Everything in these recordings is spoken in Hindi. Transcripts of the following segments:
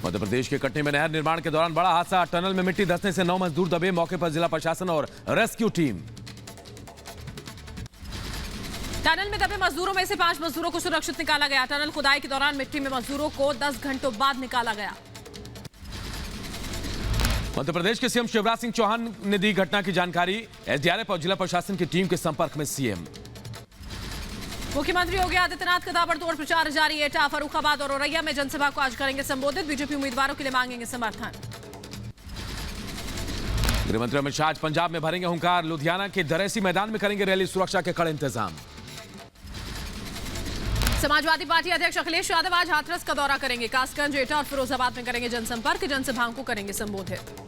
मध्य प्रदेश के कटनी में नहर निर्माण के दौरान बड़ा हादसा। टनल में मिट्टी धंसने से 9 मजदूर दबे। मौके पर जिला प्रशासन और रेस्क्यू टीम। टनल में दबे मजदूरों में से 5 मजदूरों को सुरक्षित निकाला गया। टनल खुदाई के दौरान मिट्टी में मजदूरों को 10 घंटों बाद निकाला गया। मध्य प्रदेश के सीएम शिवराज सिंह चौहान ने दी घटना की जानकारी। एसडीआरएफ और जिला प्रशासन की टीम के संपर्क में सीएम। मुख्यमंत्री योगी आदित्यनाथ का ताबड़तोड़ प्रचार जारी है। एटा, फर्रुखाबाद और औरैया में जनसभा को आज करेंगे संबोधित। बीजेपी उम्मीदवारों के लिए मांगेंगे समर्थन। गृहमंत्री अमित शाह आज पंजाब में भरेंगे हुंकार। लुधियाना के दरेसी मैदान में करेंगे रैली। सुरक्षा के कड़े इंतजाम। समाजवादी पार्टी अध्यक्ष अखिलेश यादव आज हाथरस का दौरा करेंगे। कासगंज, एटा और फिरोजाबाद में करेंगे जनसंपर्क। जनसभाओं को करेंगे संबोधित।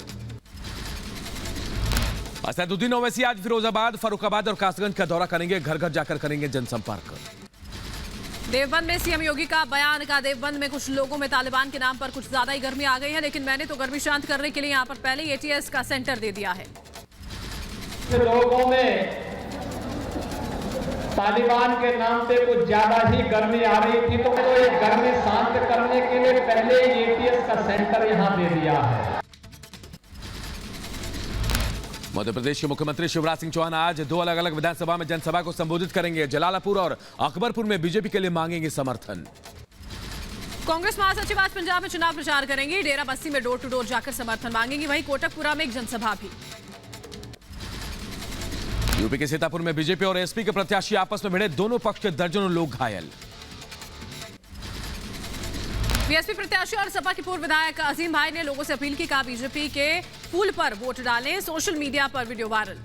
असदुद्दीन ओवैसी आज फिरोजाबाद, फर्रुखाबाद और कासगंज का दौरा करेंगे। घर घर जाकर करेंगे जनसंपर्क। देवबंद में सीएम योगी का बयान का। देवबंद में कुछ लोगों में तालिबान के नाम पर कुछ ज्यादा ही गर्मी आ गई है, लेकिन मैंने तो गर्मी शांत करने के लिए यहां पर पहले ही एटीएस का सेंटर दे दिया है। लोगों में तालिबान के नाम पे कुछ ज्यादा ही गर्मी आ रही थी, तो ये गर्मी शांत करने के लिए पहले ही एटीएस का सेंटर यहां दे दिया है। मध्य प्रदेश के मुख्यमंत्री शिवराज सिंह चौहान आज 2 अलग अलग विधानसभा में जनसभा को संबोधित करेंगे। जलालपुर और अकबरपुर में बीजेपी के लिए मांगेंगे समर्थन। कांग्रेस महासचिव आज पंजाब में चुनाव प्रचार करेंगे। डेरा बस्सी में डोर टू डोर जाकर समर्थन मांगेंगे। वहीं कोटकपुरा में एक जनसभा भी। यूपी के सीतापुर में बीजेपी और एसपी के प्रत्याशी आपस में भिड़े। दोनों पक्ष के दर्जनों लोग घायल। बीएसपी प्रत्याशी और सपा के पूर्व विधायक अजीम भाई ने लोगों से अपील की। कहा बीजेपी के पुल पर वोट डालें। सोशल मीडिया पर वीडियो वायरल।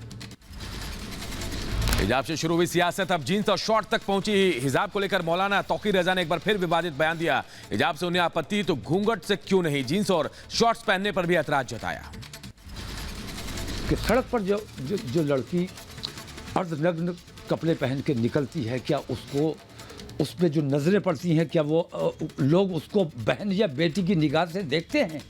हिजाब से शुरू हुई सियासत अब जींस और शॉर्ट तक पहुंची। हिजाब को लेकर मौलाना तौकीर रजा ने एक बार फिर विवादित बयान दिया। हिजाब से उन्हें आपत्ति तो घूंघट से क्यों नहीं, जींस और शॉर्ट्स पहनने पर भी ऐतराज जताया। कि सड़क पर जो लड़की अर्धनग्न कपड़े पहन के निकलती है, क्या उसको उस पर जो नजरें पड़ती हैं, क्या वो लोग उसको बहन या बेटी की निगाह से देखते हैं?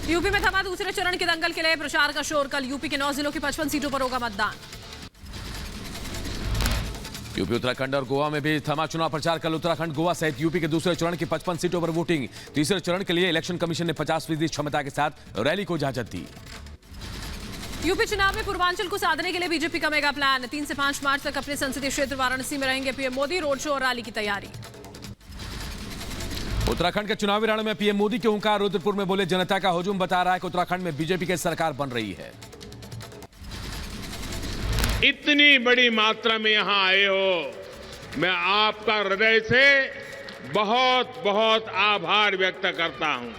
यूपी में थमा दूसरे चरण के दंगल के लिए प्रचार का शोर। कल यूपी के 9 जिलों की 55 सीटों पर होगा मतदान। यूपी, उत्तराखंड और गोवा में भी थमा चुनाव प्रचार। कल उत्तराखंड, गोवा सहित यूपी के दूसरे चरण की 55 सीटों पर वोटिंग। तीसरे चरण के लिए इलेक्शन कमीशन ने 50% क्षमता के साथ रैली को इजाजत दी। यूपी चुनाव में पूर्वांचल को साधने के लिए बीजेपी का मेगा प्लान। 3 से 5 मार्च तक अपने संसदीय क्षेत्र वाराणसी में रहेंगे पीएम मोदी। रोड शो और रैली की तैयारी। उत्तराखंड के चुनावी रण में पीएम मोदी के हुंकार। रुद्रपुर में बोले जनता का हुजूम बता रहा है कि उत्तराखंड में बीजेपी की सरकार बन रही है। इतनी बड़ी मात्रा में यहां आए हो, मैं आपका हृदय से बहुत बहुत आभार व्यक्त करता हूं।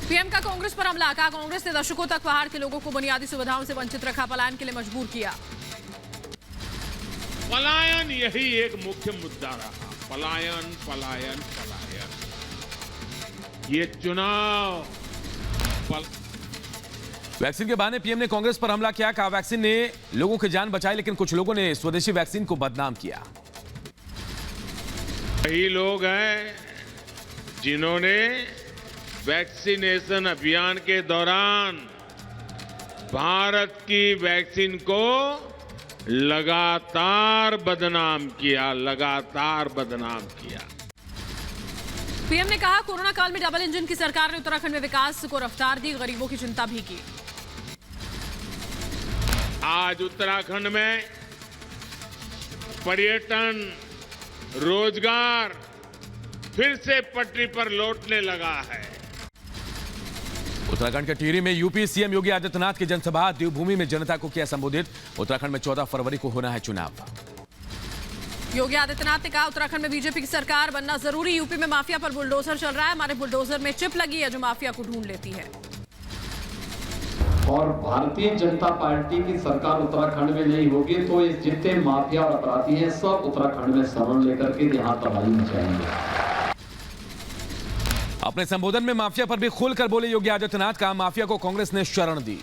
पीएम का कांग्रेस पर हमला। कहा कांग्रेस ने दशकों तक पहाड़ के लोगों को बुनियादी सुविधाओं से वंचित रखा, पलायन के लिए मजबूर किया। पलायन यही एक मुख्य मुद्दा रहा। पलायन पलायन पलायन। ये चुनाव वैक्सीन के बहाने पीएम ने कांग्रेस पर हमला किया। कहा वैक्सीन ने लोगों की जान बचाई, लेकिन कुछ लोगों ने स्वदेशी वैक्सीन को बदनाम किया। यही लोग हैं जिन्होंने वैक्सीनेशन अभियान के दौरान भारत की वैक्सीन को लगातार बदनाम किया, लगातार बदनाम किया। पीएम ने कहा कोरोना काल में डबल इंजन की सरकार ने उत्तराखंड में विकास को रफ्तार दी, गरीबों की चिंता भी की। आज उत्तराखंड में पर्यटन, रोजगार फिर से पटरी पर लौटने लगा है। उत्तराखंड के टिहरी में यूपी सीएम योगी आदित्यनाथ की जनसभा। देवभूमि में जनता को किया संबोधित। उत्तराखंड में 14 फरवरी को होना है चुनाव। योगी आदित्यनाथ ने कहा उत्तराखंड में बीजेपी की सरकार बनना जरूरी। यूपी में माफिया पर बुलडोजर चल रहा है। हमारे बुलडोजर में चिप लगी है जो माफिया को ढूंढ लेती है। और भारतीय जनता पार्टी की सरकार उत्तराखंड में नहीं होगी तो ये जितने माफिया और अपराधी हैं सब उत्तराखंड में शरण लेकर के यहाँ तबाही मचाएंगे। अपने संबोधन में माफिया पर भी खुलकर बोले योगी आदित्यनाथ। कहा माफिया को कांग्रेस ने शरण दी।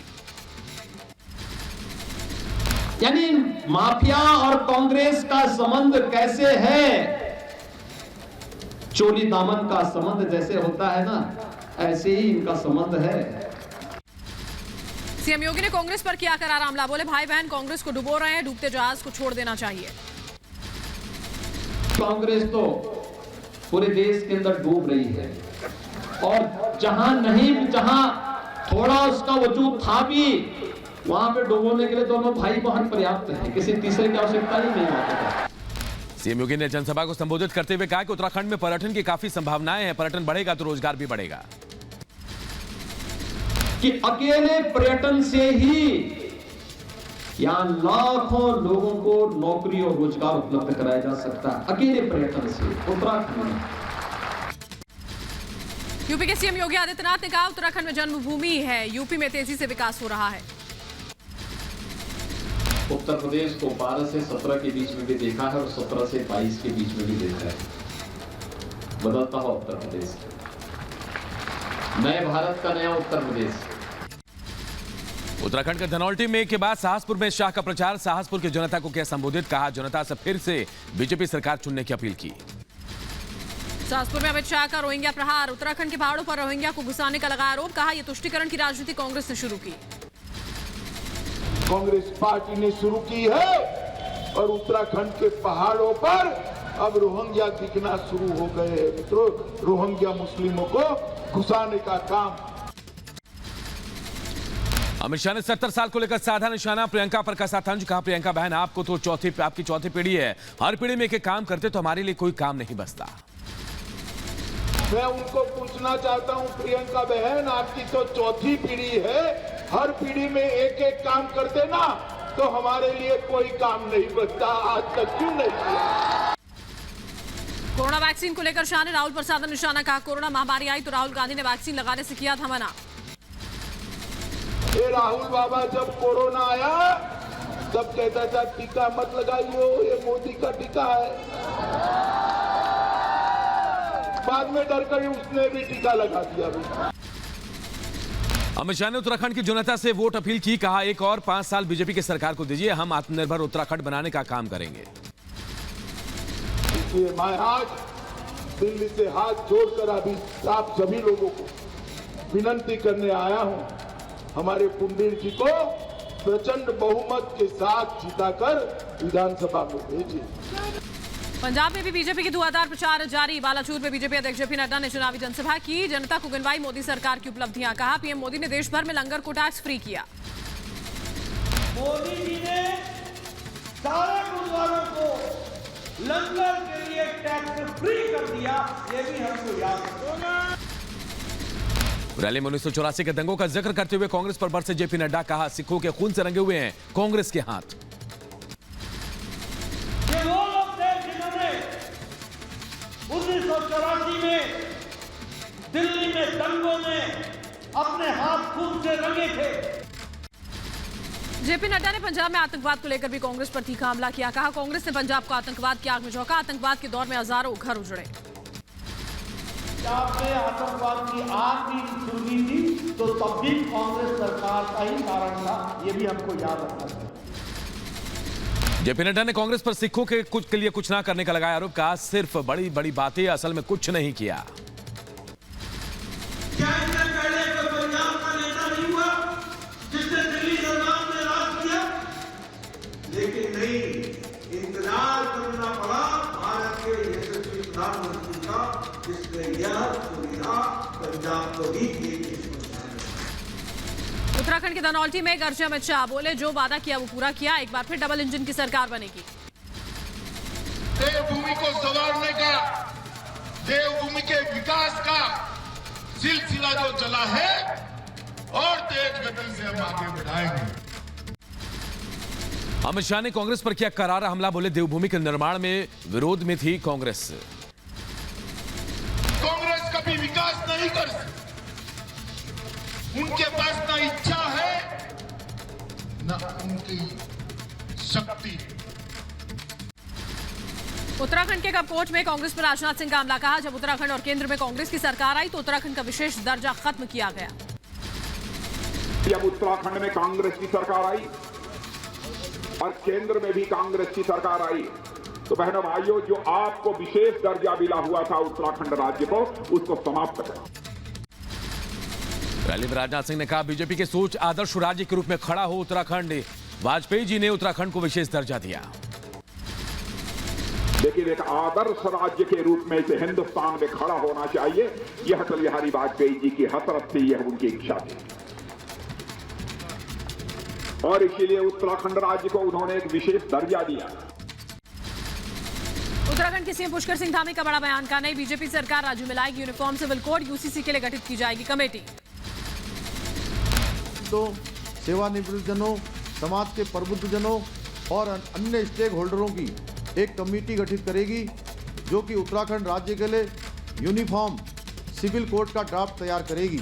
यानी माफिया और कांग्रेस का संबंध कैसे है? चोली दामन का संबंध जैसे होता है ना, ऐसे ही इनका संबंध है। सीएम योगी ने कांग्रेस पर किया करारा हमला। बोले भाई बहन कांग्रेस को डुबो रहे हैं, डूबते जहाज को छोड़ देना चाहिए। कांग्रेस तो पूरे देश के अंदर डूब रही है, और जहां थोड़ा उसका वजूद था भी, वहां पे डुबोने के लिए दोनों भाई बहन पर्याप्त हैं, किसी तीसरे की आवश्यकता ही नहीं होती। सीएम योगी ने जनसभा को संबोधित करते हुए कहा कि उत्तराखंड में पर्यटन की काफी संभावनाएं हैं, पर्यटन बढ़ेगा तो रोजगार भी बढ़ेगा। कि अकेले पर्यटन से ही यहां लाखों लोगों को नौकरी और रोजगार उपलब्ध कराया जा सकता है, अकेले पर्यटन से उत्तराखंड में। यूपी के सीएम योगी आदित्यनाथ ने कहा उत्तराखंड में जन्मभूमि है, यूपी में तेजी से विकास हो रहा है। उत्तर प्रदेश को 12 से 17 के बीच में भी देखा है और 17 से 22 के बीच में भी देखा है। बदलता हुआ उत्तर प्रदेश, नए भारत का नया उत्तर प्रदेश। उत्तराखंड के धनौल्टी में के बाद साहसपुर में शाह का प्रचार, साहसपुर की जनता को किया संबोधित, कहा जनता से फिर से बीजेपी सरकार चुनने की अपील की। साहसपुर में अमित शाह का रोहिंग्या प्रहार, उत्तराखंड के पहाड़ों पर रोहिंग्या को घुसाने का लगा आरोप, कहा यह तुष्टीकरण की राजनीति कांग्रेस ने शुरू की। कांग्रेस पार्टी ने शुरू की है और उत्तराखंड के पहाड़ों पर अब रोहिंग्या दिखना शुरू हो गए हैं। मित्रों, रोहिंग्या मुस्लिमों को घुसाने का काम। अमित शाह ने 70 साल को लेकर साधा निशाना, प्रियंका पर कसा तंज, कहा प्रियंका बहन आपको तो आपकी चौथी पीढ़ी है, हर पीढ़ी में एक काम करते तो हमारे लिए कोई काम नहीं बचता। मैं उनको पूछना चाहता हूं, प्रियंका बहन आपकी तो चौथी पीढ़ी है, हर पीढ़ी में एक एक काम करते ना तो हमारे लिए कोई काम नहीं बचता, आज तक क्यों नहीं किया? कोरोना वैक्सीन को लेकर शाह ने राहुल पर साधा निशाना, कहा कोरोना महामारी आई तो राहुल गांधी ने वैक्सीन लगाने से किया था मना। ये राहुल बाबा जब कोरोना आया तब कहता था टीका मत लगाइयो, ये मोदी का टीका है। बाद में डर कर उसने भी टीका लगा दिया। अमित शाह ने उत्तराखंड की जनता से वोट अपील की, कहा एक और 5 साल बीजेपी की सरकार को दीजिए, हम आत्मनिर्भर उत्तराखंड बनाने का काम करेंगे। इसलिए मैं आज दिल्ली से हाथ जोड़कर अभी आप सभी लोगों को विनती करने आया हूं, हमारे पुंडीर जी को प्रचंड बहुमत के साथ जिताकर विधानसभा में भेजिए। पंजाब में भी बीजेपी की धुआंधार प्रचार जारी, बालाचूर में बीजेपी अध्यक्ष जेपी नड्डा ने चुनावी जनसभा की, जनता को गिनवाई मोदी सरकार की उपलब्धियां, कहा पीएम मोदी ने देश भर में लंगर को टैक्स फ्री किया। मोदी जी ने सारे गुरुद्वारों को लंगर के लिए टैक्स फ्री कर दिया, ये भी हमको याद है। रैली में 1984 के दंगों का जिक्र करते हुए कांग्रेस पर बरसे जेपी नड्डा, कहा सिखों के खून से रंगे हुए हैं कांग्रेस के हाथ। ये वो लोग थे जिन्होंने 1984 में दिल्ली में दंगों में अपने हाथ खून से रंगे थे। जेपी नड्डा ने पंजाब में आतंकवाद को लेकर भी कांग्रेस पर तीखा हमला किया, कहा कांग्रेस ने पंजाब को आतंकवाद की आग में झोंका, आतंकवाद के दौर में हजारों घर उजड़े। पंजाब में आतंकवाद की आग भी सुलगी थी तो तब भी कांग्रेस सरकार का ही कारण था, ये भी हमको याद रखना चाहिए। जेपी नड्डा ने कांग्रेस पर सिखों के लिए कुछ ना करने का लगाया आरोप, कहा सिर्फ बड़ी बड़ी बातें, असल में कुछ नहीं किया। क्या इससे पहले कोई पंजाब का नेता नहीं हुआ जिसने दिल्ली सरकार में राज किया? लेकिन नहीं, इंतजार करना पड़ा भारत के यशस्वी प्रधानमंत्री का, जिसने यह सुविधा पंजाब को ही दी। उत्तराखंड के धनौल्टी में गर्जे अमित शाह, बोले जो वादा किया वो पूरा किया, एक बार फिर डबल इंजन की सरकार बनेगी। देवभूमि को संवारने का, देवभूमि के विकास का सिलसिला जो चला है और तेज गति से हम आगे बढ़ाएंगे। अमित शाह ने कांग्रेस पर किया करारा हमला, बोले देवभूमि के निर्माण में विरोध में थी कांग्रेस। कांग्रेस कभी विकास नहीं कर सकती, उनके पास ना इच्छा है ना उनकी शक्ति। उत्तराखंड के कपकोट में कांग्रेस पर राजनाथ सिंह का हमला, कहा जब उत्तराखंड और केंद्र में कांग्रेस की सरकार आई तो उत्तराखंड का विशेष दर्जा खत्म किया गया। जब उत्तराखंड में कांग्रेस की सरकार आई और केंद्र में भी कांग्रेस की सरकार आई तो बहनों भाइयों, जो आपको विशेष दर्जा मिला हुआ था उत्तराखंड राज्य को, उसको समाप्त करें। रैली में राजनाथ सिंह ने कहा बीजेपी की सोच आदर्श राज्य के रूप में खड़ा हो उत्तराखंड, वाजपेयी जी ने उत्तराखंड को विशेष दर्जा दिया। लेकिन एक आदर्श राज्य के रूप में इसे हिंदुस्तान में खड़ा होना चाहिए। यह अटल बिहारी वाजपेयी जी की हसरत थी, यह उनकी इच्छा थी और इसीलिए उत्तराखंड राज्य को उन्होंने एक विशेष दर्जा दिया। उत्तराखंड के सीएम पुष्कर सिंह धामी का बड़ा बयान। का नई बीजेपी सरकार राज्य में लाएगी यूनिफॉर्म सिविल कोड, यूसीसी के लिए गठित की जाएगी कमेटी। तो सेवानिवृत्तजनों, समाज के प्रबुद्धजनों और अन्य स्टेक होल्डरों की एक कमेटी गठित करेगी जो कि उत्तराखंड राज्य के लिए यूनिफॉर्म सिविल कोड का ड्राफ्ट तैयार करेगी।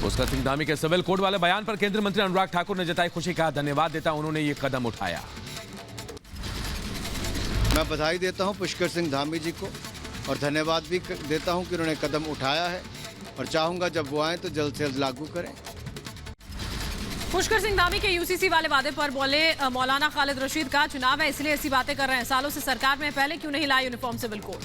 पुष्कर सिंह धामी के सिविल कोड वाले बयान पर केंद्रीय मंत्री अनुराग ठाकुर ने जताई खुशी। कहा धन्यवाद देता उन्होंने ये कदम उठाया। मैं बधाई देता हूं पुष्कर सिंह धामी जी को और धन्यवाद भी देता हूं कि उन्होंने कदम उठाया है और चाहूंगा जब वो आए तो जल्द से जल्द लागू करें। पुष्कर सिंह धामी के यूसीसी वाले वादे पर बोले मौलाना खालिद रशीद। का चुनाव है इसलिए ऐसी बातें कर रहे हैं, सालों से सरकार में पहले क्यों नहीं लाए uniform civil code.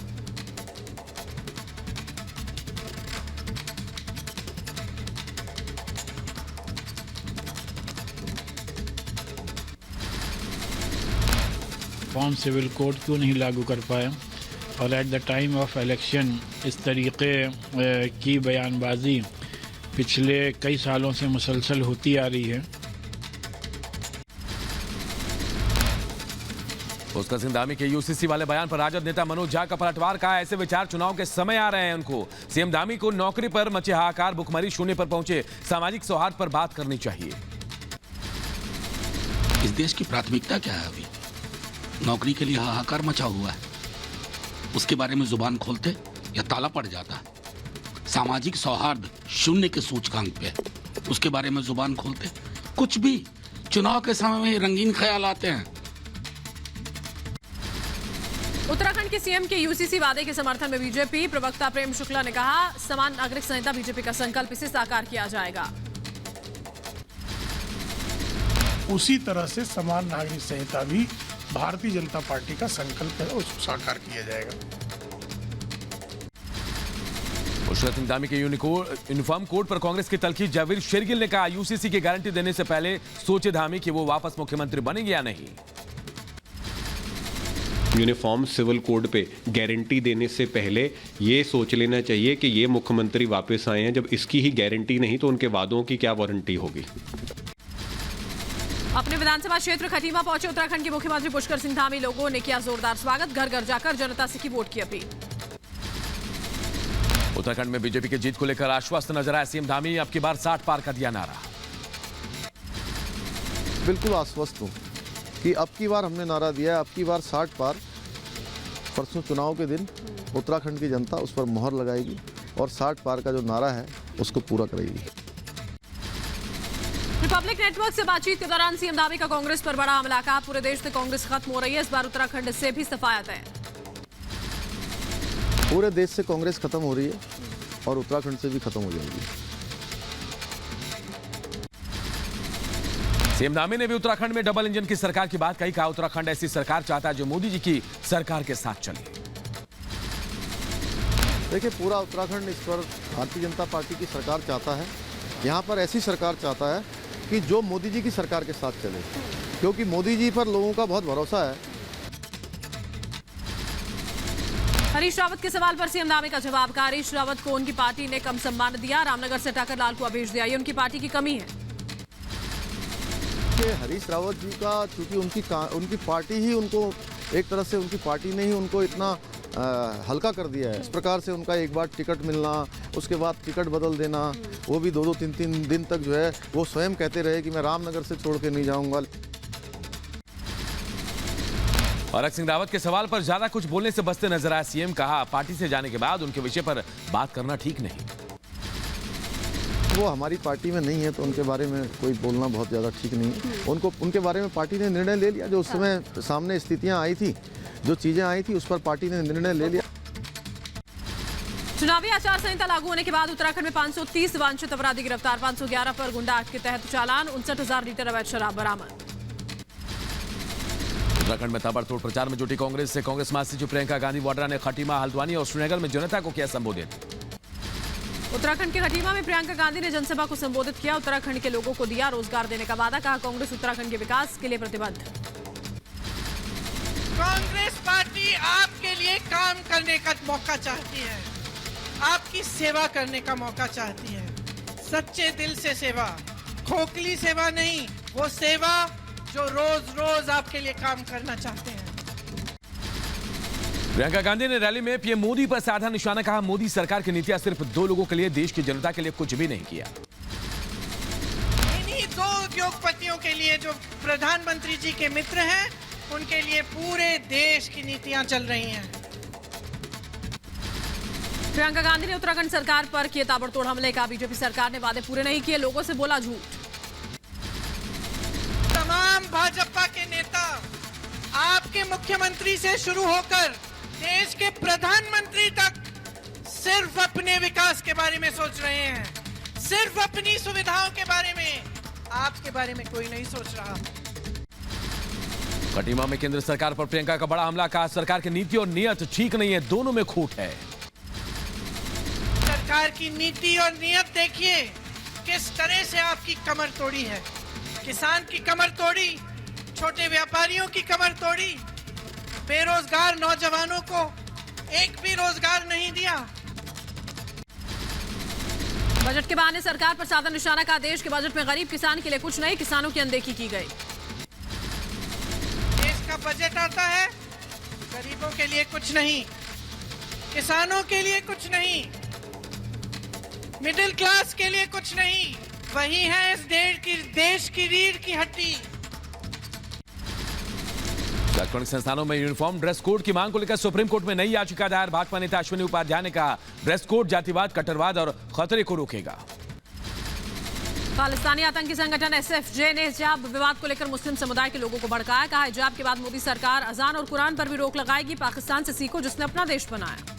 Uniform civil code क्यों नहीं लागू कर पाए और at the time of election इस तरीके की बयानबाजी पिछले कई सालों से मुसलसल होती आ रही है। पुष्कर सिंह धामी के यूसीसी वाले बयान पर राजद नेता मनोज झा का पलटवार। कहा ऐसे विचार चुनाव के समय आ रहे हैं उनको। सीएम धामी को नौकरी पर मचे हाहाकार, भुखमरी शून्य पर पहुंचे, सामाजिक सौहार्द पर बात करनी चाहिए। इस देश की प्राथमिकता क्या है? अभी नौकरी के लिए हाहाकार मचा हुआ है, उसके बारे में जुबान खोलते या ताला पड़ जाता। सामाजिक सौहार्द शून्य के सूचकांक पे, उसके बारे में जुबान खोलते। कुछ भी चुनाव के समय में रंगीन ख्याल आते हैं। उत्तराखंड के सीएम के यूसीसी वादे के समर्थन में बीजेपी प्रवक्ता प्रेम शुक्ला ने कहा समान नागरिक संहिता बीजेपी का संकल्प, इसे साकार किया जाएगा। उसी तरह से समान नागरिक संहिता भी भारतीय जनता पार्टी का संकल्प है, उसको साकार किया जाएगा। पुष्कर सिंह धामी के यूनिफॉर्म कोड पर कांग्रेस की तलखी। जयवीर शेरगिल ने कहा यूसीसी की गारंटी देने से पहले सोचे धामी कि वो वापस मुख्यमंत्री बनेंगे या नहीं। यूनिफॉर्म सिविल कोड पे गारंटी देने से पहले ये सोच लेना चाहिए कि ये मुख्यमंत्री वापस आए हैं। जब इसकी ही गारंटी नहीं तो उनके वादों की क्या वारंटी होगी। अपने विधानसभा क्षेत्र खटीमा पहुंचे उत्तराखंड के मुख्यमंत्री पुष्कर सिंह धामी। लोगों ने किया जोरदार स्वागत, घर घर जाकर जनता से की वोट की अपील। उत्तराखंड में बीजेपी की जीत को लेकर आश्वस्त नजर आए सीएम धामी। अब की बार 60 पार का दिया नारा। बिल्कुल आश्वस्त हूँ कि अब की बार हमने नारा दिया है, अब की बार 60 पार। परसों चुनाव के दिन उत्तराखंड की जनता उस पर मोहर लगाएगी और 60 पार का जो नारा है उसको पूरा करेगी। रिपब्लिक नेटवर्क से बातचीत के दौरान सीएम धामी का कांग्रेस पर बड़ा हमला। कहा पूरे देश से कांग्रेस खत्म हो रही है, इस बार उत्तराखंड से भी सफायत है। पूरे देश से कांग्रेस खत्म हो रही है और उत्तराखंड से भी खत्म हो जाएगी। सीएम धामी ने भी उत्तराखंड में डबल इंजन की सरकार की बात कही। कहा उत्तराखंड ऐसी सरकार चाहता है जो मोदी जी की सरकार के साथ चले। देखिए पूरा उत्तराखंड इस पर भारतीय जनता पार्टी की सरकार चाहता है। यहाँ पर ऐसी सरकार चाहता है कि जो मोदी जी की सरकार के साथ चले, क्योंकि मोदी जी पर लोगों का बहुत भरोसा है। हरीश रावत के सवाल पर सीएम धामी का जवाब। का हरीश रावत को उनकी पार्टी ने कम सम्मान दिया, रामनगर से हटाकर लालकुआं भेज दिया, ये उनकी पार्टी की कमी है। हरीश रावत जी का चूंकि उनकी पार्टी ही उनको एक तरह से उनकी पार्टी ने ही उनको इतना हल्का कर दिया है। इस प्रकार से उनका एक बार टिकट मिलना, उसके बाद टिकट बदल देना, वो भी 2-2, 3-3 दिन तक जो है वो स्वयं कहते रहे कि मैं रामनगर से छोड़ के नहीं जाऊंगा। और सिंह रावत के सवाल पर ज्यादा कुछ बोलने से बचते नजर आए सीएम। कहा पार्टी से जाने के बाद उनके विषय पर बात करना ठीक नहीं। वो हमारी पार्टी में नहीं है तो उनके बारे में कोई बोलना बहुत ज़्यादा ठीक नहीं है। उनको उनके बारे में पार्टी ने निर्णय ले लिया। जो उस समय सामने स्थितियां आई थी, जो चीज़ें आई थी, उस पर पार्टी ने निर्णय ले लिया। चुनावी आचार संहिता लागू होने के बाद उत्तराखंड में 530 वांछित अपराधी गिरफ्तार। 511 पर गुंडा एक्ट के तहत चालान। 59,000 लीटर अवैध शराब बरामद। उत्तराखंड में ताबड़तोड़ प्रचार में जुटी कांग्रेस से कांग्रेस महासचिव प्रियंका गांधी वाड्रा ने खटीमा, हल्द्वानी और श्रीनगर में जनता को किया संबोधित। उत्तराखंड के खटीमा में प्रियंका गांधी ने जनसभा को संबोधित किया। उत्तराखंड के लोगों को दिया रोजगार देने का वादा। कहा कांग्रेस उत्तराखंड के विकास के लिए प्रतिबद्ध। कांग्रेस पार्टी आपके लिए काम करने का मौका चाहती है, आपकी सेवा करने का मौका चाहती है, सच्चे दिल से सेवा, खोखली सेवा नहीं, वो सेवा जो रोज रोज आपके लिए काम करना चाहते हैं। प्रियंका गांधी ने रैली में पीएम मोदी पर साधा निशाना, कहा मोदी सरकार की नीतियां सिर्फ 2 लोगों के लिए, देश की जनता के लिए कुछ भी नहीं किया। इन्हीं 2 उद्योगपतियों के लिए जो प्रधानमंत्री जी के मित्र हैं, उनके लिए पूरे देश की नीतियां चल रही हैं। प्रियंका गांधी ने उत्तराखंड सरकार पर किए ताबड़तोड़ हमले, का बीजेपी सरकार ने वादे पूरे नहीं किए, लोगों से बोला झूठ। तमाम भाजपा के नेता आपके मुख्यमंत्री से शुरू होकर देश के प्रधानमंत्री तक सिर्फ अपने विकास के बारे में सोच रहे हैं, सिर्फ अपनी सुविधाओं के बारे में, आपके बारे में कोई नहीं सोच रहा। कटिमा में केंद्र सरकार पर प्रियंका का बड़ा हमला, कहा सरकार की नीति और नियत ठीक नहीं है, दोनों में खूट है। सरकार की नीति और नियत देखिए किस तरह से आपकी कमर तोड़ी है, किसान की कमर तोड़ी, छोटे व्यापारियों की कमर तोड़ी, बेरोजगार नौजवानों को एक भी रोजगार नहीं दिया। बजट के बहाने सरकार पर साधा निशाना, का देश के बजट में गरीब किसान के लिए कुछ नहीं, किसानों की अनदेखी की गई। देश का बजट आता है, गरीबों के लिए कुछ नहीं, किसानों के लिए कुछ नहीं, मिडिल क्लास के लिए कुछ नहीं, वही है इस देश की रीढ़ की हड्डी। शैक्षणिक संस्थानों में यूनिफॉर्म ड्रेस कोड की मांग को लेकर सुप्रीम कोर्ट में नई याचिका दायर, भाजपा नेता अश्विनी उपाध्याय ने कहा ड्रेस कोड जातिवाद, कट्टरवाद और खतरे को रोकेगा। खालिस्तानी आतंकी संगठन एसएफजे ने हिजाब विवाद को लेकर मुस्लिम समुदाय के लोगों को भड़काया, कहा हिजाब के बाद मोदी सरकार अजान और कुरान पर भी रोक लगाएगी, पाकिस्तान से सीखो जिसने अपना देश बनाया।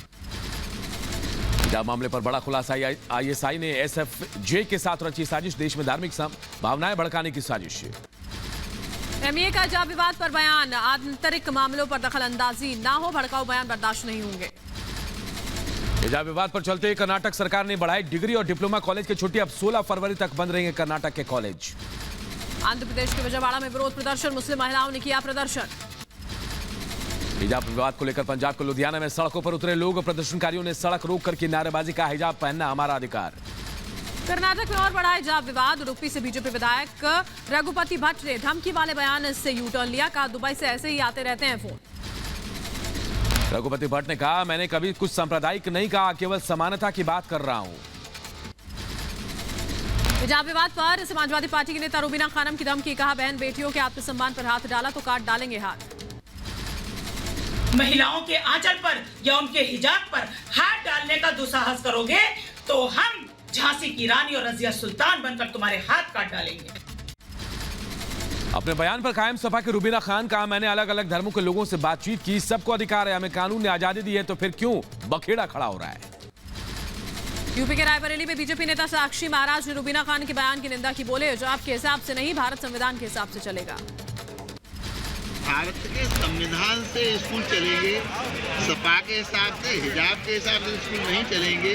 हिजाब मामले पर बड़ा खुलासा, आईएसआई ने एसएफजे के साथ रची साजिश, देश में धार्मिक भावनाएं भड़काने की साजिश। एमईए का हिजाब विवाद पर बयान, आंतरिक मामलों पर दखल अंदाजी ना हो, भड़काऊ बयान बर्दाश्त नहीं होंगे। हिजाब विवाद पर चलते कर्नाटक सरकार ने बढ़ाई डिग्री और डिप्लोमा कॉलेज की छुट्टी, अब 16 फरवरी तक बंद रहेंगे कर्नाटक के कॉलेज। आंध्र प्रदेश के विजयवाड़ा में विरोध प्रदर्शन, मुस्लिम महिलाओं ने किया प्रदर्शन। हिजाब विवाद को लेकर पंजाब के लुधियाना में सड़कों पर उतरे लोग, प्रदर्शनकारियों ने सड़क रोक करके नारेबाजी, का हिजाब पहनना हमारा अधिकार। कर्नाटक में और बढ़ा हिजाब विवाद, उडुपी से बीजेपी विधायक रघुपति भट्ट ने धमकी वाले बयान से यू टर्न लिया, कहा दुबई से ऐसे ही आते रहते हैं फोन। रघुपति भट्ट ने कहा मैंने कभी कुछ सांप्रदायिक नहीं कहा, केवल समानता की बात कर रहा हूं। हिजाब विवाद पर समाजवादी पार्टी के नेता रुबीना खानम की धमकी, कहा बहन बेटियों के आत्मसम्मान पर हाथ डाला तो काट डालेंगे हाथ। महिलाओं के आंचल पर या उनके हिजाब पर हाथ डालने का दुस्साहस करोगे तो हम झांसी की रानी और रजिया सुल्तान बनकर तुम्हारे हाथ काट डालेंगे। अपने बयान पर कायम सपा के रुबीना खान, कहा मैंने अलग अलग धर्मों के लोगों से बातचीत की, सबको अधिकार है, हमें कानून ने आजादी दी है, तो फिर क्यों बखेड़ा खड़ा हो रहा है। यूपी के रायबरेली में बीजेपी नेता साक्षी महाराज ने रुबीना खान के बयान की निंदा की, बोले हिजाब के हिसाब से नहीं, भारत संविधान के हिसाब से चलेगा। भारत के संविधान से स्कूल चलेंगे, सपा के हिसाब से, हिजाब के हिसाब से स्कूल नहीं चलेंगे।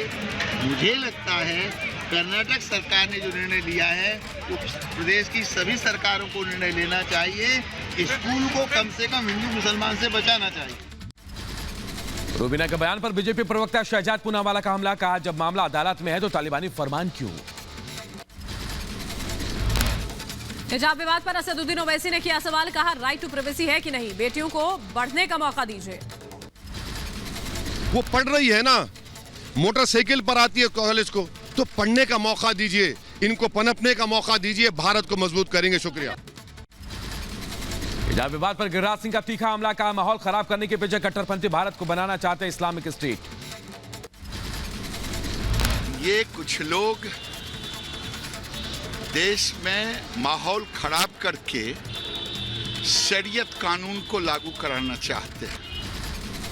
मुझे लगता है कर्नाटक सरकार ने जो निर्णय लिया है वो प्रदेश की सभी सरकारों को निर्णय लेना चाहिए, स्कूल को कम से कम हिंदू मुसलमान से बचाना चाहिए। रुबीना के बयान पर बीजेपी प्रवक्ता शहजाद पूनावाला का हमला, कहा जब मामला अदालत में है तो तालिबानी फरमान क्यों। हिजाब विवाद पर असदुद्दीन ओवैसी ने किया सवाल, कहा राइट टू प्राइवेसी है कि नहीं, बेटियों को बढ़ने का मौका दीजिए। वो पढ़ रही है ना, मोटरसाइकिल पर आती है कॉलेज को, तो पढ़ने का मौका दीजिए, इनको पनपने का मौका दीजिए, भारत को मजबूत करेंगे। शुक्रिया। हिजाब विवाद पर गिरिराज सिंह का तीखा हमला, कहा माहौल खराब करने के पीछे कट्टरपंथी भारत को बनाना चाहते इस्लामिक स्टेट। ये कुछ लोग देश में माहौल खराब करके शरीयत कानून को लागू कराना चाहते हैं।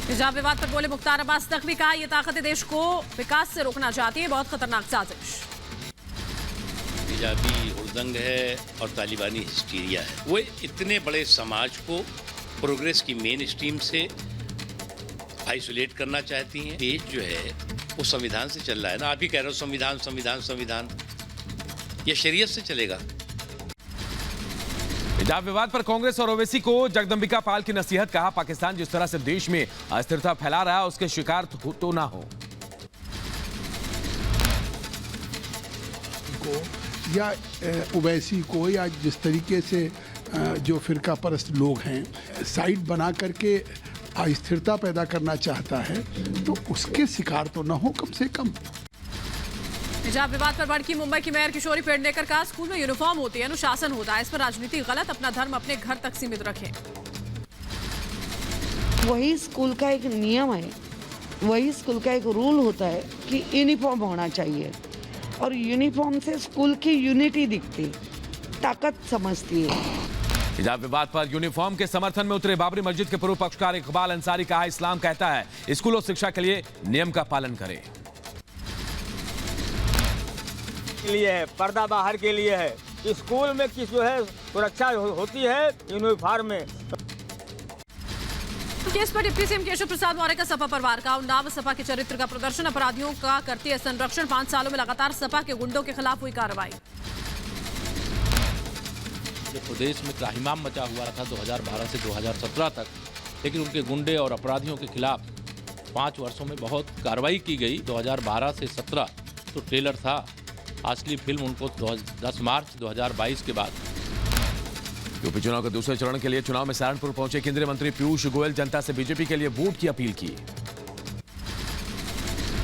हिजाब विवाद पर बोले मुख्तार अब्बास नकवी, कहा यह ताकतें देश को विकास से रोकना चाहती है, बहुत खतरनाक साजिश। हिजाबी हुड़दंग है और तालिबानी हिस्टीरिया है, वो इतने बड़े समाज को प्रोग्रेस की मेन स्ट्रीम से आइसोलेट करना चाहती हैं। देश जो है वो संविधान से चल रहा है ना, आप ही कह रहे हो संविधान संविधान संविधान, ये शरीयत से चलेगा। हिजाब विवाद पर कांग्रेस और ओवैसी को जगदंबिका पाल की नसीहत, कहा पाकिस्तान जिस तरह से देश में अस्थिरता फैला रहा है उसके शिकार तो ना हो। या ओवैसी को या जिस तरीके से जो फिरका परस्त लोग हैं साइड बना करके अस्थिरता पैदा करना चाहता है, तो उसके शिकार तो न हो कम से कम। हिजाब विवाद पर भड़की मुंबई की मेयर किशोरी पेडनेकर का स्कूल में यूनिफॉर्म होती है, अनुशासन होता है, इस पर राजनीति गलत, अपना धर्म अपने घर तक सीमित रखें। वही स्कूल का एक नियम है, वही स्कूल का एक रूल होता है कि यूनिफॉर्म होना चाहिए, और यूनिफॉर्म से स्कूल की यूनिटी दिखती, ताकत समझती है। हिजाब विवाद पर यूनिफॉर्म के समर्थन में उतरे बाबरी मस्जिद के पूर्व पक्षकार इकबाल अंसारी, कहा इस्लाम कहता है स्कूल और शिक्षा के लिए नियम का पालन करें। लिए है, पर्दा बाहर के लिए है, स्कूल में किस जो है सुरक्षा होती है यूनिफॉर्म में। केस पर डिप्टी सीएम केशव प्रसाद मौर्य का सपा परिवार का उन्नाव, सपा के चरित्र का प्रदर्शन, अपराधियों का करती है संरक्षण, 5 सालों में लगातार सपा के गुंडों के खिलाफ हुई कार्रवाई। प्रदेश में त्राहिमाम मचा हुआ था 2012 से 2017 तक, लेकिन उनके गुंडे और अपराधियों के खिलाफ 5 वर्षों में बहुत कार्रवाई की गई। 2012 से 17 तो ट्रेलर था, असली फिल्म उनको 10 मार्च 2022 के बाद। यूपी चुनाव के दूसरे चरण के लिए चुनाव में सहारनपुर पहुंचे केंद्रीय मंत्री पीयूष गोयल, जनता से बीजेपी के लिए वोट की अपील की।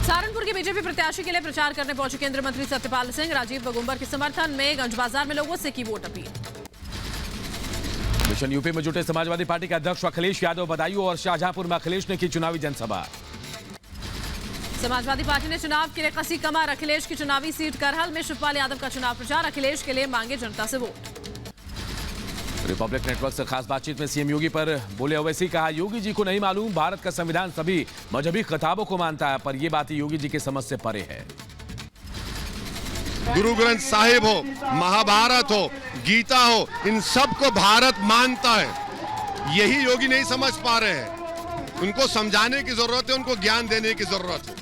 सहारनपुर के बीजेपी प्रत्याशी के लिए प्रचार करने पहुंचे केंद्रीय मंत्री सत्यपाल सिंह, राजीव बगुम्बर के समर्थन में गंज बाजार में लोगों से की वोट अपील। मिशन यूपी में जुटे समाजवादी पार्टी के अध्यक्ष अखिलेश यादव, बदायूं और शाहजहांपुर में अखिलेश ने की चुनावी जनसभा। समाजवादी पार्टी ने चुनाव के लिए कसी कमर, अखिलेश की चुनावी सीट करहल में शिवपाल यादव का चुनाव प्रचार, अखिलेश के लिए मांगे जनता से वोट। रिपब्लिक नेटवर्क से खास बातचीत में सीएम योगी पर बोले ओवैसी, कहा योगी जी को नहीं मालूम भारत का संविधान सभी मजहबी खिताबों को मानता है, पर यह बात योगी जी की समझ से परे है। गुरु ग्रंथ साहिब हो, महाभारत हो, गीता हो, इन सब को भारत मानता है, यही योगी नहीं समझ पा रहे हैं। उनको समझाने की जरूरत है, उनको ज्ञान देने की जरूरत है।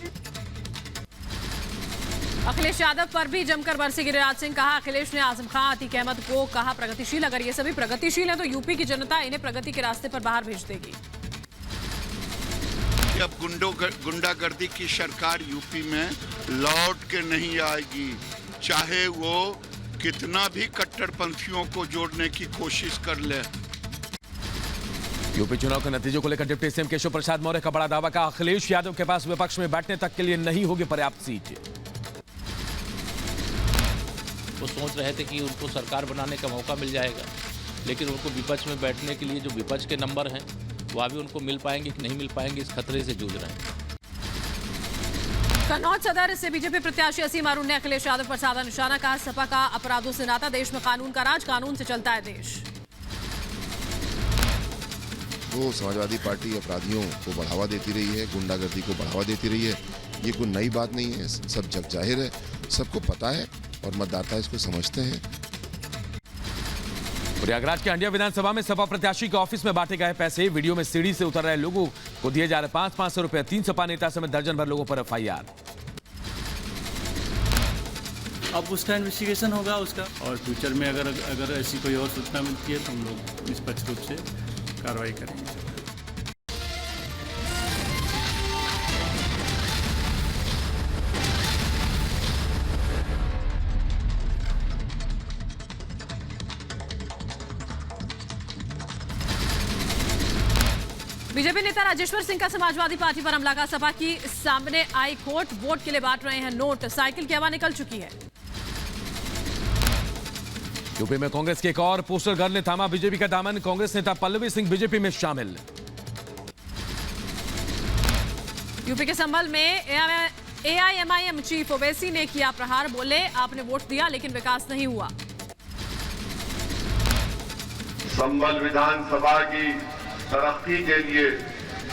अखिलेश यादव पर भी जमकर बरसे गिरिराज सिंह, कहा अखिलेश ने आजम खान, अतीक अहमद को कहा प्रगतिशील, अगर ये सभी प्रगतिशील हैं तो यूपी की जनता इन्हें प्रगति के रास्ते पर बाहर भेज देगी। अब गुंडागर्दी की सरकार यूपी में लौट के नहीं आएगी, चाहे वो कितना भी कट्टरपंथियों को जोड़ने की कोशिश कर ले। यूपी चुनाव के नतीजों को लेकर डिप्टी सीएम केशव प्रसाद मौर्य का बड़ा दावा, कहा अखिलेश यादव के पास विपक्ष में बैठने तक के लिए नहीं होगी पर्याप्त सीट। वो सोच रहे थे कि उनको सरकार बनाने का मौका मिल जाएगा, लेकिन उनको विपक्ष में बैठने के लिए जो विपक्ष के नंबर हैं वह भी उनको मिल पाएंगे कि नहीं मिल पाएंगे, इस खतरे से जूझ रहे हैं। कन्नौज सदर से बीजेपी प्रत्याशी असीम अरुण ने अखिलेश यादव पर साधा निशाना, कहा सपा का अपराधों से नाता, देश में कानून का राज, कानून से चलता है देश। वो समाजवादी पार्टी अपराधियों को बढ़ावा देती रही है, गुंडागर्दी को बढ़ावा देती रही है, ये कोई नई बात नहीं है, सब जग जाहिर है, सबको पता है और मतदाता इसको समझते हैं। प्रयागराज के हंडिया विधानसभा में सपा प्रत्याशी के ऑफिस में बांटे गए पैसे, वीडियो में सीढ़ी से उतर रहे लोगों को दिए जा रहे 500-500 रुपए, 3 सपा नेता समेत दर्जन भर लोगों पर एफआईआर। अब उसका इन्वेस्टिगेशन होगा उसका, और फ्यूचर में अगर ऐसी कोई और सूचना मिलती है तो हम लोग निष्पक्ष रूप से कार्रवाई करेंगे। बीजेपी नेता राजेश्वर सिंह का समाजवादी पार्टी पर हमला, का सपा की सामने आई कोर्ट, वोट के लिए बांट रहे हैं नोट, साइकिल की हवा निकल चुकी है। यूपी में कांग्रेस के एक और पोस्टर गर्ल ने थामा बीजेपी का दामन, कांग्रेस नेता पल्लवी सिंह बीजेपी में शामिल। यूपी के संभल में एआईएमआईएम चीफ ओवैसी ने किया प्रहार, बोले आपने वोट दिया लेकिन विकास नहीं हुआ। संभल विधानसभा की तरक्की के लिए,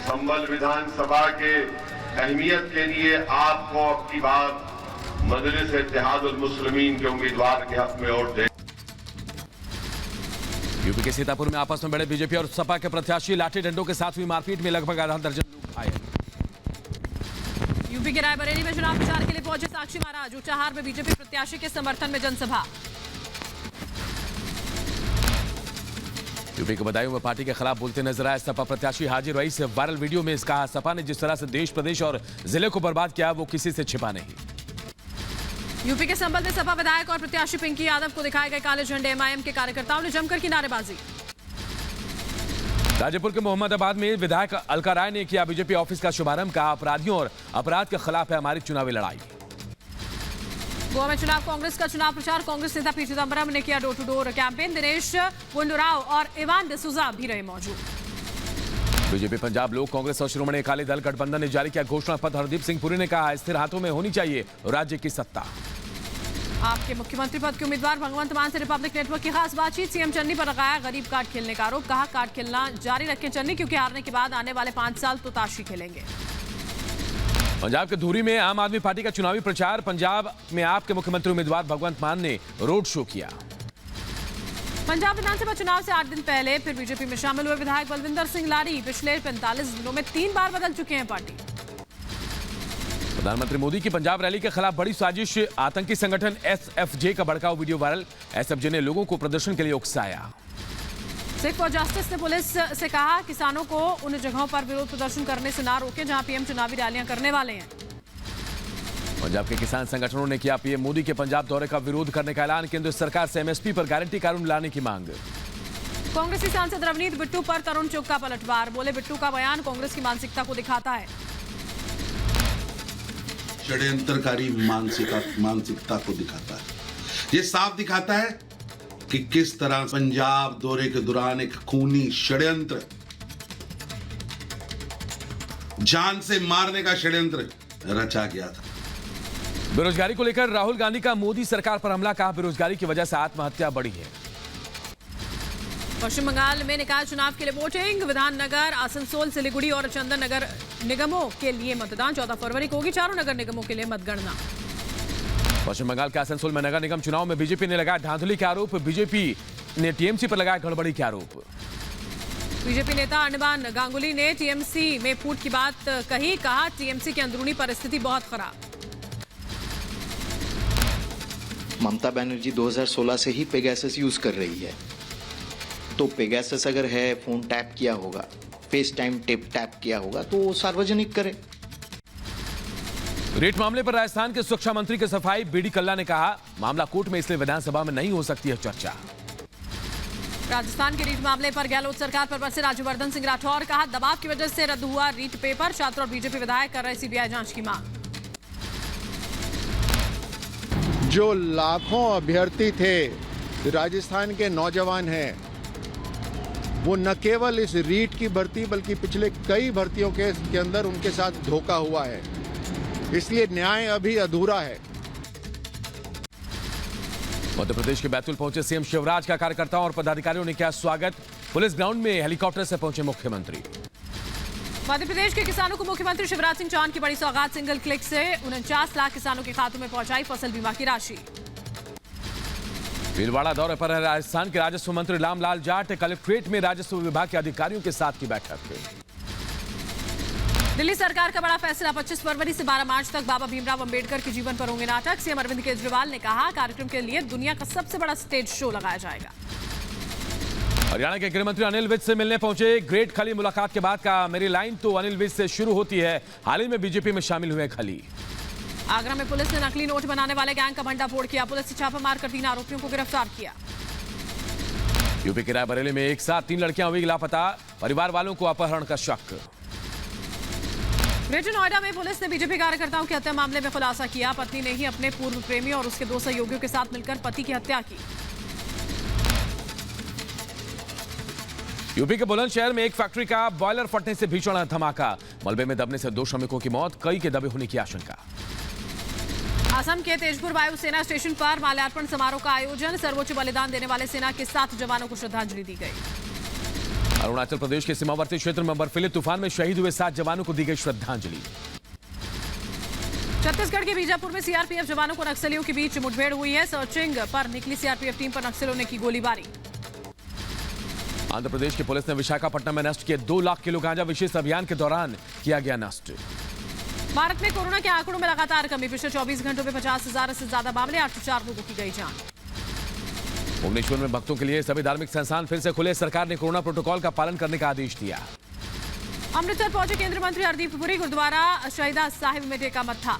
संभल विधानसभा के अहमियत के लिए आपको अब की बार मजलिस इत्तेहादुल मुस्लिमीन के उम्मीदवार के हक में वोट दें। यूपी के सीतापुर में आपस में बड़े बीजेपी और सपा के प्रत्याशी, लाठी डंडों के साथ हुई मारपीट में लगभग आधा दर्जन लोग घायल। यूपी के रायबरेली में चुनाव प्रचार के लिए पहुंचे साक्षी महाराज, ऊंचाहार में बीजेपी प्रत्याशी के समर्थन में जनसभा। यूपी के बदायूं में पार्टी के खिलाफ बोलते नजर आए सपा प्रत्याशी हाजी रईस। वायरल वीडियो में कहा, सपा ने जिस तरह से देश प्रदेश और जिले को बर्बाद किया वो किसी से छिपा नहीं। यूपी के संबल में सपा विधायक और प्रत्याशी पिंकी यादव को दिखाए गए काले झंडे। एमआईएम के कार्यकर्ताओं ने जमकर की नारेबाजी। गाजीपुर के मोहम्मदाबाद में विधायक अलका राय ने किया बीजेपी ऑफिस का शुभारंभ। कहा, अपराधियों और अपराध के खिलाफ है हमारी चुनावी लड़ाई। गोवा में चुनाव कांग्रेस का चुनाव प्रचार। कांग्रेस नेता पी चिदंबरम ने किया door to door campaign. Dinesh Gundu Rao और इवान डिसूजा भी रहे मौजूद। बीजेपी पंजाब लोक कांग्रेस और श्रोमणी अकाली दल गठबंधन ने जारी किया घोषणा पत्र। हरदीप सिंह पुरी ने कहा, स्थिर हाथों में होनी चाहिए राज्य की सत्ता। आपके मुख्यमंत्री पद के उम्मीदवार भगवंत मान से रिपब्लिक नेटवर्क की खास बातचीत। सीएम चन्नी पर लगाया गरीब कार्ड खेलने का आरोप। कहा, कार्ड खेलना जारी रखें चन्नी, क्योंकि हारने के बाद आने वाले 5 साल तो ताशी खेलेंगे। पंजाब के धूरी में आम आदमी पार्टी का चुनावी प्रचार। पंजाब में आपके मुख्यमंत्री उम्मीदवार भगवंत मान ने रोड शो किया। पंजाब विधानसभा चुनाव से 8 दिन पहले फिर बीजेपी में शामिल हुए विधायक बलविंदर सिंह लारी पिछले 45 दिनों में 3 बार बदल चुके हैं पार्टी। प्रधानमंत्री मोदी की पंजाब रैली के खिलाफ बड़ी साजिश। आतंकी संगठन एसएफजे का भड़काऊ वीडियो वायरल। एसएफजे ने लोगों को प्रदर्शन के लिए उकसाया। सिख फॉर जस्टिस ने पुलिस से कहा, किसानों को उन जगहों पर विरोध प्रदर्शन करने से ना रोकें जहां पीएम चुनावी रैलियां करने वाले हैं। पंजाब के किसान संगठनों ने किया पीएम मोदी के पंजाब दौरे का विरोध करने का ऐलान। केंद्र सरकार से एमएसपी पर गारंटी कानून लाने की मांग। कांग्रेसी सांसद रवनीत बिट्टू पर तरुण चुग का पलटवार। बोले, बिट्टू का बयान कांग्रेस की मानसिकता को दिखाता है। षड्यंत्रकारी मानसिकता को दिखाता है। ये साफ दिखाता है कि किस तरह पंजाब दौरे के दौरान एक खूनी षड्यंत्र, जान से मारने का षड्यंत्र रचा गया था। बेरोजगारी को लेकर राहुल गांधी का मोदी सरकार पर हमला। कहा, बेरोजगारी की वजह से आत्महत्या बढ़ी है। पश्चिम बंगाल में निकाय चुनाव के लिए वोटिंग। विधाननगर, आसनसोल, सिलीगुड़ी और चंदन नगर निगमों के लिए मतदान 14 फरवरी को होगी। चारों नगर निगमों के लिए मतगणना। पश्चिम बंगाल के आसनसोल में नगर निगम चुनाव में बीजेपी ने लगाया धांधली के आरोप। बीजेपी ने टीएमसी पर लगाया गड़बड़ी के आरोप। बीजेपी नेता अनिबान गांगुली ने टीएमसी में फूट की बात कही। कहा, टीएमसी की अंदरूनी परिस्थिति बहुत खराब। ममता बनर्जी 2016 से ही पेगासस यूज कर रही है, तो पेगासस अगर है, फोन टैप किया होगा, फेस टाइम टैप किया होगा, तो वो सार्वजनिक करे। रेट मामले पर राजस्थान के सुरक्षा मंत्री की सफाई। बीडी कल्ला ने कहा, मामला कोर्ट में, इसलिए विधानसभा में नहीं हो सकती है चर्चा। राजस्थान के रीट मामले पर गहलोत सरकार पर बरसे राज्यवर्धन सिंह राठौर। कहा, दबाव की वजह से रद्द हुआ रीट पेपर। छात्र और बीजेपी विधायक कर रहे सीबीआई जांच की मांग। जो लाखों अभ्यर्थी थे, राजस्थान के नौजवान हैं, वो न केवल इस रीट की भर्ती बल्कि पिछले कई भर्तियों के अंदर उनके साथ धोखा हुआ है, इसलिए न्याय अभी अधूरा है। मध्य प्रदेश के बैतूल पहुंचे सीएम शिवराज का कार्यकर्ताओं और पदाधिकारियों ने किया स्वागत। पुलिस ग्राउंड में हेलीकॉप्टर से पहुंचे मुख्यमंत्री। मध्य प्रदेश के किसानों को मुख्यमंत्री शिवराज सिंह चौहान की बड़ी सौगात। सिंगल क्लिक से 49 लाख किसानों के खातों में पहुंचाई फसल बीमा की राशि। भीलवाड़ा दौरे पर है राजस्थान के राजस्व मंत्री रामलाल जाट। कलेक्ट्रेट में राजस्व विभाग के अधिकारियों के साथ की बैठक। दिल्ली सरकार का बड़ा फैसला। 25 फरवरी से 12 मार्च तक बाबा भीमराव अंबेडकर के जीवन पर होंगे नाटक। सीएम अरविंद केजरीवाल ने कहा, कार्यक्रम के लिए दुनिया का सबसे बड़ा स्टेज शो लगाया जाएगा। हरियाणा के गृह मंत्री अनिल विज से मिलने पहुंचे। ग्रेट खली मुलाकात के बाद कहा, मेरी लाइन तो अनिल विज से शुरू होती है। हाल ही में बीजेपी में शामिल हुए खली। आगरा में पुलिस ने नकली नोट बनाने वाले गैंग का भंडाफोड़ किया। पुलिस ने छापा मारकर 3 आरोपियों को गिरफ्तार किया। यूपी के रायबरेली में एक साथ 3 लड़कियां हुई लापता। परिवार वालों को अपहरण का शक। ग्रेटर नोएडा में पुलिस ने बीजेपी कार्यकर्ताओं की हत्या मामले में खुलासा किया। पत्नी ने ही अपने पूर्व प्रेमी और उसके 2 सहयोगियों के साथ मिलकर पति की हत्या की। यूपी के बुलंदशहर में एक फैक्ट्री का बॉयलर फटने से भीषण धमाका। मलबे में दबने से 2 श्रमिकों की मौत, कई के दबे होने की आशंका। असम के तेजपुर वायु सेना स्टेशन पर माल्यार्पण समारोह का आयोजन। सर्वोच्च बलिदान देने वाले सेना के 7 जवानों को श्रद्धांजलि दी गई। अरुणाचल प्रदेश के सीमावर्ती क्षेत्र में बर्फीले तूफान में शहीद हुए 7 जवानों को दी गई श्रद्धांजलि। छत्तीसगढ़ के बीजापुर में सीआरपीएफ जवानों को नक्सलियों के बीच मुठभेड़ हुई है। सर्चिंग पर निकली सीआरपीएफ टीम पर नक्सलियों ने की गोलीबारी। आंध्र प्रदेश की पुलिस ने विशाखापट्टनम में नष्ट किए 2 लाख किलो गांजा। विशेष अभियान के दौरान किया गया नष्ट। भारत में कोरोना के आंकड़ों में लगातार कमी। पिछले 24 घंटों में 50,000 से ज्यादा मामले, 804 लोगों की गई जान। भुवनेश्वर में भक्तों के लिए सभी धार्मिक संस्थान फिर से खुले। सरकार ने कोरोना प्रोटोकॉल का पालन करने का आदेश दिया। अमृतसर पहुंचे केंद्रीय मंत्री हरदीप पुरी, गुरुद्वारा शहीदा साहिब में टेका मत्था।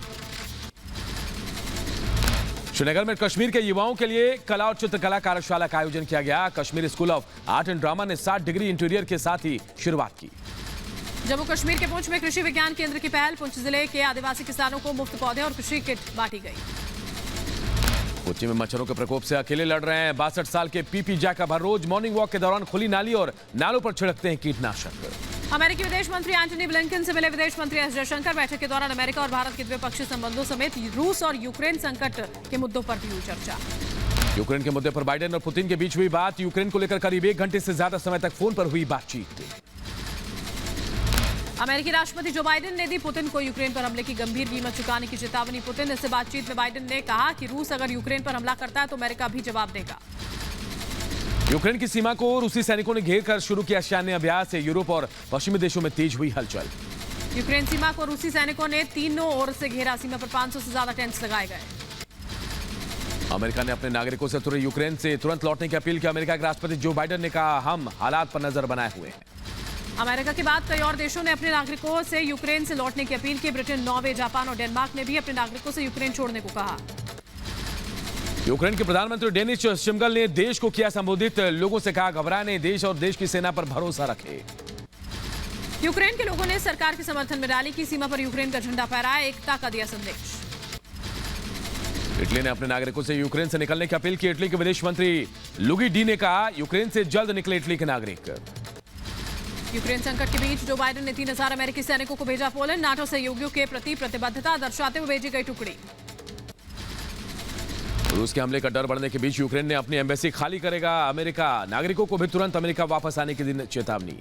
श्रीनगर में कश्मीर के युवाओं के लिए कला और चित्रकला कार्यशाला का आयोजन किया गया। Kashmir school of art and drama ने 60 डिग्री इंटीरियर के साथ ही शुरुआत की। जम्मू कश्मीर के पुंछ में कृषि विज्ञान केंद्र की पहल, पुंछ जिले के आदिवासी किसानों को मुफ्त पौधे और कृषि किट बांटी गई। कोच्चि में मच्छरों के प्रकोप से अकेले लड़ रहे हैं 62 साल के पीपी जैकब। हर रोज मॉर्निंग वॉक के दौरान खुली नाली और नालों पर छिड़कते हैं कीटनाशक। अमेरिकी विदेश मंत्री एंटनी ब्लिंकन से मिले विदेश मंत्री एस जयशंकर। बैठक के दौरान अमेरिका और भारत के द्विपक्षीय संबंधों समेत रूस और यूक्रेन संकट के मुद्दों पर भी हुई चर्चा। यूक्रेन के मुद्दे पर बाइडेन और पुतिन के बीच हुई बात। यूक्रेन को लेकर करीब 1 घंटे से ज्यादा समय तक फोन पर हुई बातचीत। अमेरिकी राष्ट्रपति जो बाइडेन ने दी पुतिन को यूक्रेन पर हमले की गंभीर कीमत चुकाने की चेतावनी। पुतिन से बातचीत में बाइडेन ने कहा कि रूस अगर यूक्रेन पर हमला करता है तो अमेरिका भी जवाब देगा। यूक्रेन की सीमा को रूसी सैनिकों ने घेर कर शुरू किया सैन्य अभ्यास। यूरोप और पश्चिमी देशों में तेज हुई हलचल। यूक्रेन सीमा को रूसी सैनिकों ने तीनों ओर से घेरा। सीमा पर 500 से ज्यादा टेंट्स लगाए गए। अमेरिका ने अपने नागरिकों से यूक्रेन से तुरंत लौटने की अपील की। अमेरिका के राष्ट्रपति जो बाइडेन ने कहा, हम हालात पर नजर बनाए हुए हैं। अमेरिका के बाद कई और देशों ने अपने नागरिकों से यूक्रेन से लौटने की अपील की। ब्रिटेन, नॉर्वे, जापान और डेनमार्क ने भी अपने नागरिकों से यूक्रेन छोड़ने को कहा। यूक्रेन के प्रधानमंत्री डेनिस शिमगल ने देश को किया संबोधित। लोगों से कहा, घबराए नहीं, देश और देश की सेना पर भरोसा रखे। यूक्रेन के लोगों ने सरकार के समर्थन में रैली की। सीमा पर यूक्रेन का झंडा फहराया, एकता का दिया संदेश। इटली ने अपने नागरिकों से यूक्रेन से निकलने की अपील की। इटली के विदेश मंत्री लुगी डी ने कहा, यूक्रेन से जल्द निकले इटली के नागरिक। यूक्रेन संकट के बीच जो बाइडेन ने 3000 अमेरिकी सैनिकों को भेजा पोलैंड। नाटो सहयोगियों के प्रति प्रतिबद्धता दर्शाते हुए भेजी गई टुकड़ी। रूस के हमले का डर बढ़ने के बीच यूक्रेन ने अपनी एम्बेसी खाली करेगा। अमेरिका नागरिकों को भी तुरंत अमेरिका वापस आने की दी चेतावनी।